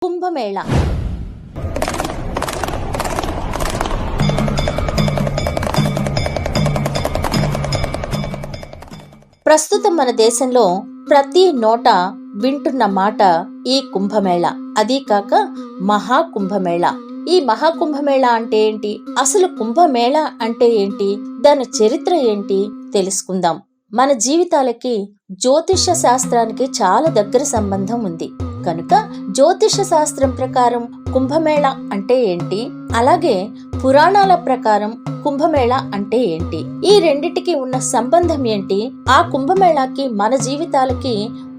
కుంభమేళ ప్రస్తుతం మన దేశంలో ప్రతి నోట వింటున్న మాట ఈ కుంభమేళ. అదీ కాక మహాకుంభమేళ. ఈ మహాకుంభమేళ అంటే ఏంటి, అసలు కుంభమేళ అంటే ఏంటి, దాని చరిత్ర ఏంటి తెలుసుకుందాం. మన జీవితాలకి జ్యోతిష శాస్త్రానికి చాలా దగ్గర సంబంధం ఉంది కనుక జ్యోతిష శాస్త్రం ప్రకారం కుంభమేళ అంటే ఏంటి, అలాగే పురాణాల ప్రకారం కుంభమేళ అంటే ఏంటి, ఈ రెండిటికి ఉన్న సంబంధం ఏంటి, ఆ కుంభమేళాకి మన జీవితాలకి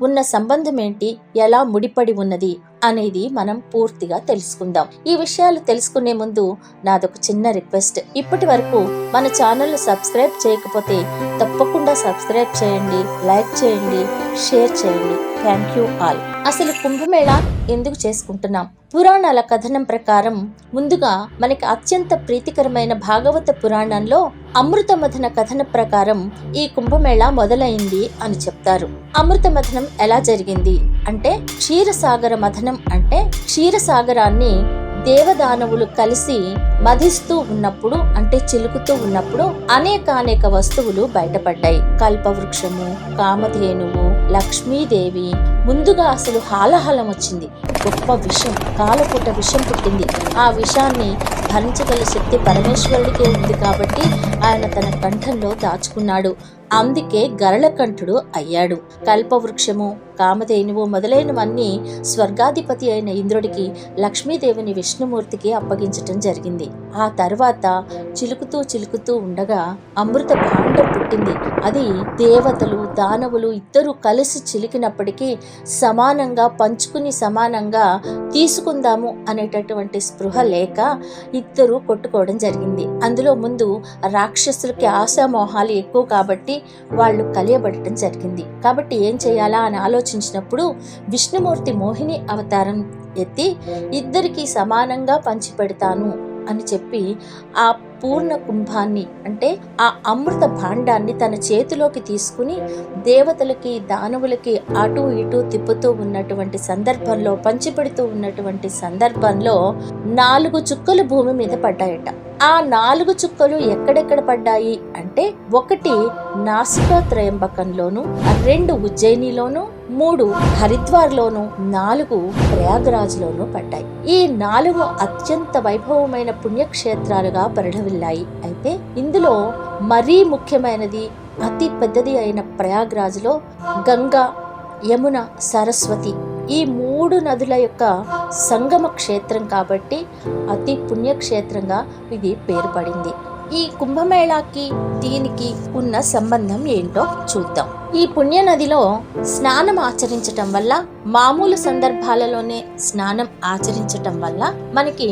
ఉన్న సంబంధం ఏంటి, ఎలా ముడిపడి ఉన్నది అనేది మనం పూర్తిగా తెలుసుకుందాం. ఈ విషయాలు తెలుసుకునే ముందు నాదొక చిన్న రిక్వెస్ట్. ఇప్పటి వరకు మన ఛానల్ సబ్స్క్రైబ్ చేయకపోతే తప్పకుండా సబ్స్క్రైబ్ చేయండి, లైక్ చేయండి, షేర్ చేయండి. Thank you all. అసలు కుంభమేళ ఎందుకు చేసుకుంటున్నాం? పురాణాల కథనం ప్రకారం ముందుగా మనకి అత్యంత ప్రీతికరమైన భాగవత పురాణంలో అమృత మథన కథన ప్రకారం ఈ కుంభమేళ మొదలైంది అని చెప్తారు. అమృత మథనం ఎలా జరిగింది అంటే, క్షీరసాగర మథనం అంటే క్షీరసాగరాన్ని దేవదానవులు కలిసి మధిస్తూ ఉన్నప్పుడు, అంటే చిలుకుతూ ఉన్నప్పుడు అనేక వస్తువులు బయటపడ్డాయి. కల్పవృక్షము, కామధేనువు, లక్ష్మీదేవి. ముందుగా అసలు హాలహలం వచ్చింది. గొప్ప విషం, కాలపుట విషం పుట్టింది. ఆ విషాన్ని భరించగల శక్తి పరమేశ్వరుడికే ఉంది కాబట్టి ఆయన తన కంఠంలో దాచుకున్నాడు. అందుకే గరళకంఠుడు అయ్యాడు. కల్పవృక్షము, కామధేనువు మొదలైనవన్నీ స్వర్గాధిపతి అయిన ఇంద్రుడికి, లక్ష్మీదేవిని విష్ణుమూర్తికి అప్పగించటం జరిగింది. ఆ తర్వాత చిలుకుతూ ఉండగా అమృత భాండం పుట్టింది. అది దేవతలు దానవులు ఇద్దరు కలిసి చిలికినప్పటికీ సమానంగా పంచుకుని సమానంగా తీసుకుందాము అనేటటువంటి స్పృహ లేక ఇద్దరు కొట్టుకోవడం జరిగింది. అందులో ముందు రాక్షసులకి ఆశామోహాలు ఎక్కువ కాబట్టి వాళ్ళు కలియబడటం జరిగింది. కాబట్టి ఏం చేయాలా అని ఆలోచించినప్పుడు విష్ణుమూర్తి మోహిని అవతారం ఎత్తి ఇద్దరికి సమానంగా పంచిపెడతాను అని చెప్పి ఆ పూర్ణ కుంభాన్ని, అంటే ఆ అమృత భాండాన్ని తన చేతిలోకి తీసుకుని దేవతలకి దానవులకి అటు ఇటు తిప్పుతూ ఉన్నటువంటి సందర్భంలో, పంచిపెడుతూ ఉన్నటువంటి సందర్భంలో 4 చుక్కలు భూమి మీద పడ్డాయట. ఆ 4 చుక్కలు ఎక్కడెక్కడ పడ్డాయి అంటే, 1 నాసికా త్రయంబకంలోను, 2 ఉజ్జయినిలోను, 3 హరిద్వార్లోను, 4 ప్రయాగరాజ్లోను పడ్డాయి. ఈ 4 అత్యంత వైభవమైన పుణ్యక్షేత్రాలుగా పరిఢవిల్లాయి. అయితే ఇందులో మరీ ముఖ్యమైనది, అతి పెద్దది అయిన ప్రయాగరాజ్లో గంగా, యమున, సరస్వతి ఈ 3 నదుల యొక్క సంగమ క్షేత్రం కాబట్టి అతి పుణ్యక్షేత్రంగా ఇది పేరు పడింది. ఈ కుంభమేళాకి దీనికి ఉన్న సంబంధం ఏంటో చూద్దాం. ఈ పుణ్య నదిలో స్నానం ఆచరించటం వల్ల, మామూలు సందర్భాలలోనే స్నానం ఆచరించటం వల్ల మనకి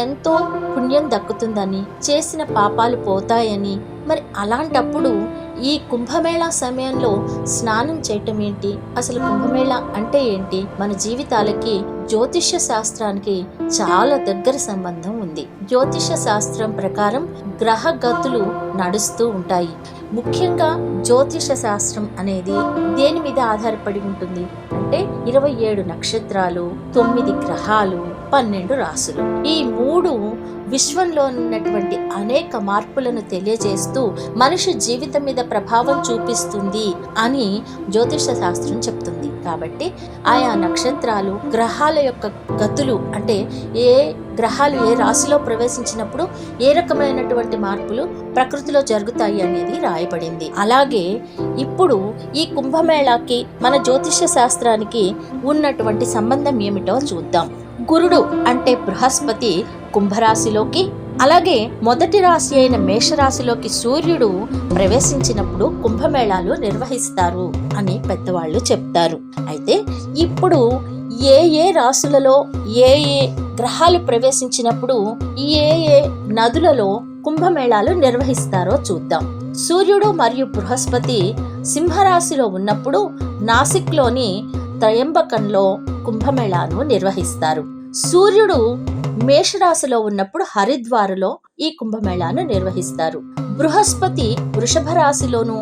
ఎంతో పుణ్యం దక్కుతుందని, చేసిన పాపాలు పోతాయని, మరి అలాంటప్పుడు ఈ కుంభమేళా సమయంలో స్నానం చేయటం ఏంటి, అసలు కుంభమేళా అంటే ఏంటి, మన జీవితాలకి జ్యోతిష శాస్త్రానికి చాలా దగ్గర సంబంధం ఉంది. జ్యోతిష శాస్త్రం ప్రకారం గ్రహ గతులు నడుస్తూ ఉంటాయి. ముఖ్యంగా జ్యోతిష శాస్త్రం అనేది దేని మీద ఆధారపడి ఉంటుంది అంటే 27 నక్షత్రాలు, 9 గ్రహాలు, 12 రాసులు. ఈ 3 విశ్వంలో ఉన్నటువంటి అనేక మార్పులను తెలియజేస్తూ మనిషి జీవితం మీద ప్రభావం చూపిస్తుంది అని జ్యోతిష శాస్త్రం చెప్తుంది. కాబట్టి ఆయా నక్షత్రాలు, గ్రహాల యొక్క గతులు, అంటే ఏ గ్రహాలు ఏ రాశిలో ప్రవేశించినప్పుడు ఏ రకమైనటువంటి మార్పులు ప్రకృతిలో జరుగుతాయి అనేది రాయబడింది. అలాగే ఇప్పుడు ఈ కుంభమేళాకి మన జ్యోతిష శాస్త్రానికి ఉన్నటువంటి సంబంధం ఏమిటో చూద్దాం. గురుడు అంటే బృహస్పతి కుంభరాశిలోకి, అలాగే మొదటి రాశి అయిన మేషరాశిలోకి సూర్యుడు ప్రవేశించినప్పుడు కుంభమేళాలు నిర్వహిస్తారు అని పెద్దవాళ్ళు చెప్తారు. అయితే ఇప్పుడు ఏ రాశులలో ఏ గ్రహాలు ప్రవేశించినప్పుడు ఏ నదులలో కుంభమేళాలు నిర్వహిస్తారో చూద్దాం. సూర్యుడు మరియు బృహస్పతి సింహరాశిలో ఉన్నప్పుడు నాసిక్లోని త్రయంబకంలో కుంభమేళాను నిర్వహిస్తారు. సూర్యుడు మేషరాశిలో ఉన్నప్పుడు హరిద్వారులో ఈ కుంభమేళాను నిర్వహిస్తారు. బృహస్పతి వృషభ రాశిలోను,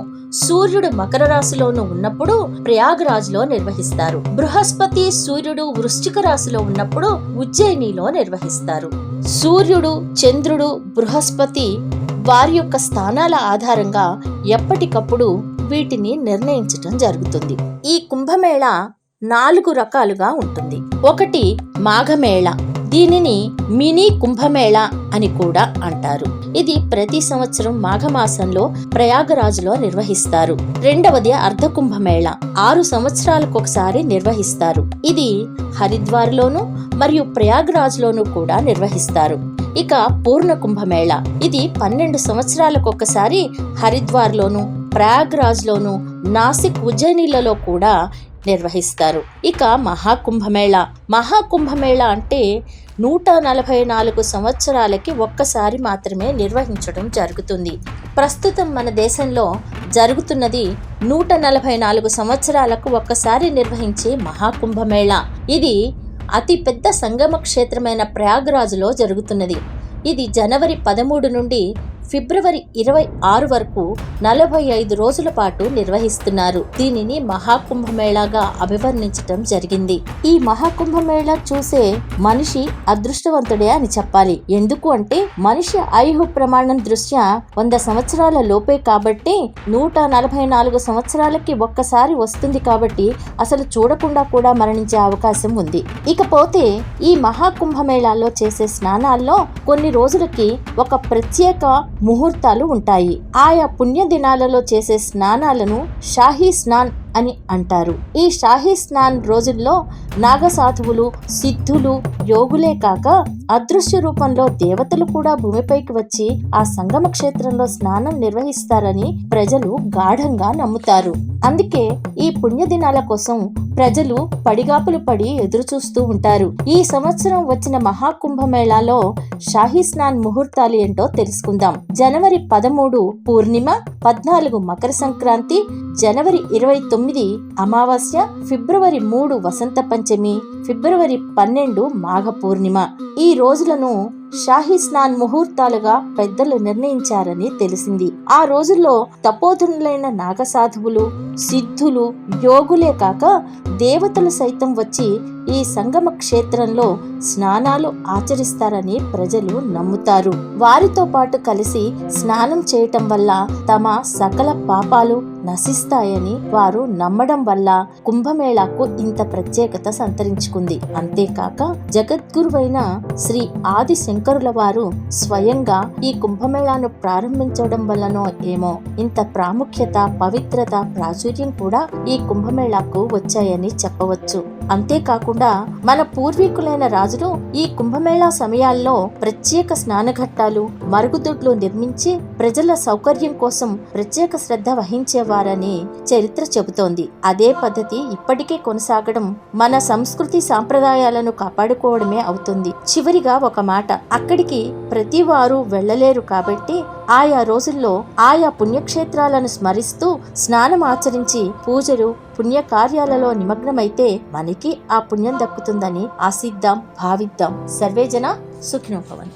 సూర్యుడు మకర రాశిలోను ఉన్నప్పుడు ప్రయాగరాజ్లో నిర్వహిస్తారు. బృహస్పతి సూర్యుడు వృశ్చిక రాశిలో ఉన్నప్పుడు ఉజ్జయినిలో నిర్వహిస్తారు. సూర్యుడు, చంద్రుడు, బృహస్పతి వారి యొక్క స్థానాల ఆధారంగా ఎప్పటికప్పుడు వీటిని నిర్ణయించటం జరుగుతుంది. ఈ కుంభమేళ 4 రకాలుగా ఉంటుంది. ఒకటి మాఘమేళ. దీనిని మినీ కుంభమేళ అని కూడా అంటారు. ఇది ప్రతి సంవత్సరం మాఘమాసంలో ప్రయాగరాజ్లో నిర్వహిస్తారు. రెండవది అర్ధ కుంభమేళ. 6 సంవత్సరాలకు ఒకసారి నిర్వహిస్తారు. ఇది హరిద్వార్లోను మరియు ప్రయాగరాజ్లోను కూడా నిర్వహిస్తారు. ఇక పూర్ణ కుంభమేళ. ఇది 12 సంవత్సరాలకు ఒకసారి హరిద్వార్లోను, ప్రయాగరాజ్లోను, నాసిక్, ఉజ్జయినిలలో కూడా నిర్వహిస్తారు. ఇక మహాకుంభమేళ. మహాకుంభమేళ అంటే 144 సంవత్సరాలకి ఒక్కసారి మాత్రమే నిర్వహించడం జరుగుతుంది. ప్రస్తుతం మన దేశంలో జరుగుతున్నది 144 సంవత్సరాలకు ఒక్కసారి నిర్వహించే మహాకుంభమేళ. ఇది అతి పెద్ద సంగమ క్షేత్రమైన ప్రయాగరాజ్లో జరుగుతున్నది. ఇది జనవరి 13 నుండి ఫిబ్రవరి 26 వరకు 45 రోజుల పాటు నిర్వహిస్తున్నారు. దీనిని మహాకుంభమేళాగా అభివర్ణించటం జరిగింది. ఈ మహాకుంభమేళా చూసే మనిషి అదృష్టవంతుడే అని చెప్పాలి. ఎందుకు అంటే మనిషి ఆయుః ప్రమాణం దృష్ట్యా 100 సంవత్సరాల లోపే కాబట్టి 144 సంవత్సరాలకి ఒక్కసారి వస్తుంది కాబట్టి అసలు చూడకుండా కూడా మరణించే అవకాశం ఉంది. ఇకపోతే ఈ మహాకుంభమేళాలో చేసే స్నానాల్లో కొన్ని రోజులకి ఒక ప్రత్యేక ముహూర్తాలు ఉంటాయి. ఆయా పుణ్య దినాలలో చేసే స్నానాలను షాహీ స్నాన్ అని అంటారు. ఈ షాహీ స్నాన్ రోజుల్లో నాగసాధువులు, సిద్ధులు, యోగులే కాక అదృశ్య రూపంలో దేవతలు కూడా భూమిపైకి వచ్చి ఆ సంగమ క్షేత్రంలో స్నానం నిర్వహిస్తారని ప్రజలు గాఢంగా నమ్ముతారు. అందుకే ఈ పుణ్యదినాల కోసం ప్రజలు పడిగాపులు పడి ఎదురు చూస్తూ ఉంటారు. ఈ సంవత్సరం వచ్చిన మహాకుంభమేళాలో షాహీ స్నాన్ ముహూర్తాలు ఏంటో తెలుసుకుందాం. జనవరి 13 పూర్ణిమ, 14 మకర సంక్రాంతి, జనవరి 29 అమావాస్య, ఫిబ్రవరి 3 వసంత పంచమి, ఫిబ్రవరి 12 మాఘ పూర్ణిమ. ఈ రోజులను షాహీ స్నాన్ ముహూర్తాలుగా పెద్దలు నిర్ణయించారని తెలిసింది. ఆ రోజుల్లో తపోధనులైన నాగసాధువులు, సిద్ధులు, యోగులే కాక దేవతలు సైతం వచ్చి ఈ సంగమ క్షేత్రంలో స్నానాలు ఆచరిస్తారని ప్రజలు నమ్ముతారు. వారితో పాటు కలిసి స్నానం చేయటం వల్ల తమ సకల పాపాలు నశిస్తాయని వారు నమ్మడం వల్ల కుంభమేళాకు ఇంత ప్రత్యేకత సంతరించుకుంది. అంతేకాక జగద్గురువైన శ్రీ ఆది శంకరుల వారు స్వయంగా ఈ కుంభమేళాను ప్రారంభించడం వల్లనో ఏమో ఇంత ప్రాముఖ్యత, పవిత్రత, ప్రాచుర్యం కూడా ఈ కుంభమేళాకు వచ్చాయని చెప్పవచ్చు. అంతేకాకుండా మన పూర్వీకులైన రాజులు ఈ కుంభమేళా సమయాల్లో ప్రత్యేక స్నానఘట్టాలు, మరుగుదొడ్లు నిర్మించి ప్రజల సౌకర్యం కోసం ప్రత్యేక శ్రద్ధ వహించేవారని చరిత్ర చెబుతోంది. అదే పద్ధతి ఇప్పటికే కొనసాగడం మన సంస్కృతి సాంప్రదాయాలను కాపాడుకోవడమే అవుతుంది. చివరిగా ఒక మాట, అక్కడికి ప్రతి వారు వెళ్ళలేరు కాబట్టి ఆయా రోజుల్లో ఆయా పుణ్యక్షేత్రాలను స్మరిస్తూ స్నానం ఆచరించి పూజలు, పుణ్యకార్యాలలో నిమగ్నమైతే మనకి ఆ పుణ్యం దక్కుతుందని ఆశిద్దాం, భావిద్దాం. సర్వేజన సుఖినో భవంతు.